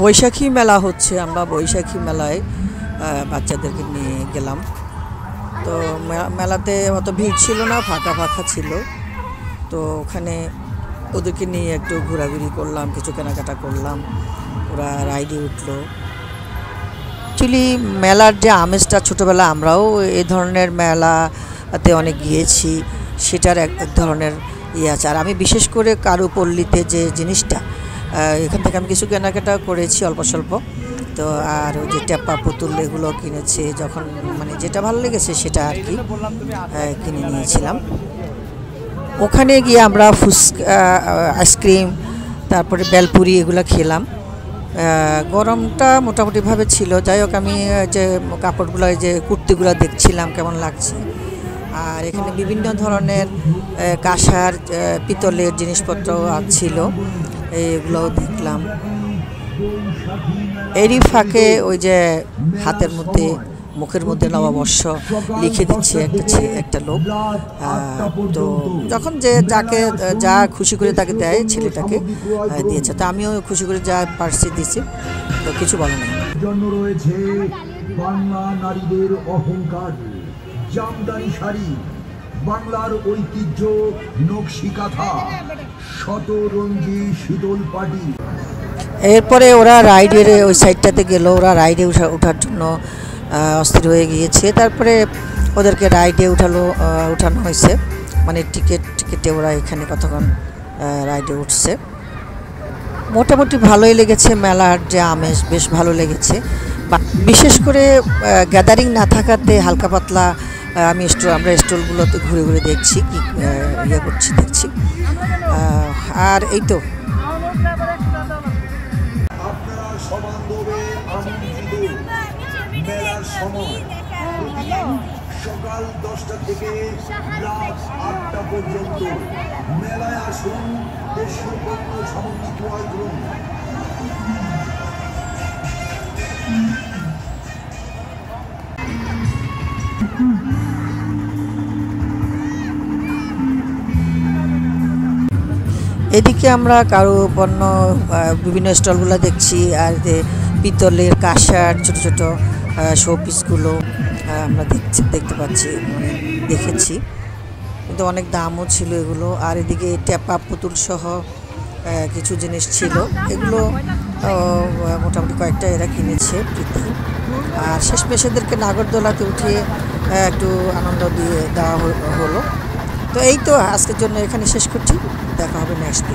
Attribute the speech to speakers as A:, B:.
A: বৈশাখী মেলা হচ্ছে, আমরা বৈশাখী মেলায় বাচ্চাদেরকে নিয়ে গেলাম। তো মেলাতে অত ভিড় ছিল না, ফাঁকা ফাঁকা ছিল। তো ওখানে ওদেরকে নিয়ে একটু ঘোরাঘুরি করলাম, কিছু কেনাকাটা করলাম, ওরা রাইডে উঠলো। অ্যাকচুয়ালি মেলার যে আমেজটা, ছোটোবেলা আমরাও এই ধরনের মেলাতে অনেক গিয়েছি, সেটার এক ধরনের আছে। আর আমি বিশেষ করে কারুপল্লীতে যে জিনিসটা, এখান থেকে আমি কিছু কেনাকাটা করেছি অল্প স্বল্প। তো আর ওই যে টেপা পুতুল এগুলো কিনেছি, যখন মানে যেটা ভালো লেগেছে সেটা আর কি কিনে নিয়েছিলাম। ওখানে গিয়ে আমরা ফুচকা, আইসক্রিম, তারপরে বেলপুরি এগুলো খেলাম। গরমটা মোটামুটিভাবে ছিল। যাই হোক, আমি যে কাপড়গুলো, যে কুর্তিগুলো দেখছিলাম কেমন লাগছে। আর এখানে বিভিন্ন ধরনের কাঁসার, পিতলের জিনিসপত্র ছিল, এগুলোও দেখলাম। এরই ফাঁকে ওই যে হাতের মধ্যে, মুখের মধ্যে নববর্ষ লিখে দিচ্ছে একটা লোক। তো যখন যে যাকে যা খুশি করে তাকে দেয়, ছেলেটাকে দিয়েছে। তো আমিও খুশি করে যা পারছি দিয়েছি, তো কিছু বলে নাই।
B: জন্য রয়েছে বাংলা নারীদের অহংকার, জামদানি শাড়ি, বাংলার ঐতিহ্য, নকশি কাঁথা, শতরঞ্জি শীতল পাটি।
A: এরপরে ওরা রাইডের ওই সাইডটাতে গেল, ওরা রাইডে ওঠার জন্য অস্থির হয়ে গিয়েছে। তারপরে ওদেরকে রাইডে উঠানো হয়েছে, মানে টিকিটে ওরা এখানে কতক্ষণ রাইডে উঠছে। মোটামুটি ভালোই লেগেছে, মেলার যে আমেজ বেশ ভালো লেগেছে। বিশেষ করে গ্যাদারিং না থাকাতে হালকা পাতলা আমরা স্টলগুলোতে ঘুরে ঘুরে দেখছি, কি দেখছি। আর এই তো
B: মেলার সময় সকাল 10টা থেকে রাত 8টা পর্যন্ত। মেলায় আসুন, দেশীয় পণ্য সামগ্রী ক্রয় করুন।
A: এদিকে আমরা কারু পণ্য বিভিন্ন স্টলগুলো দেখছি, আর যে পিতলের কাঁসার ছোট ছোট শো পিসগুলো আমরা দেখতে পাচ্ছি, দেখেছি, কিন্তু অনেক দামও ছিল এগুলো। আর এদিকে টেপা পুতুল সহ কিছু জিনিস ছিল, এগুলো মোটামুটি কয়েকটা এরা কিনেছে প্রীতি। আর শেষমেশ এদেরকে নাগরদোলাতে উঠিয়ে একটু আনন্দ দিয়ে দেওয়া হলো। তো এই তো আজকের জন্য এখানে শেষ করছি, দেখা হবে নেক্সট।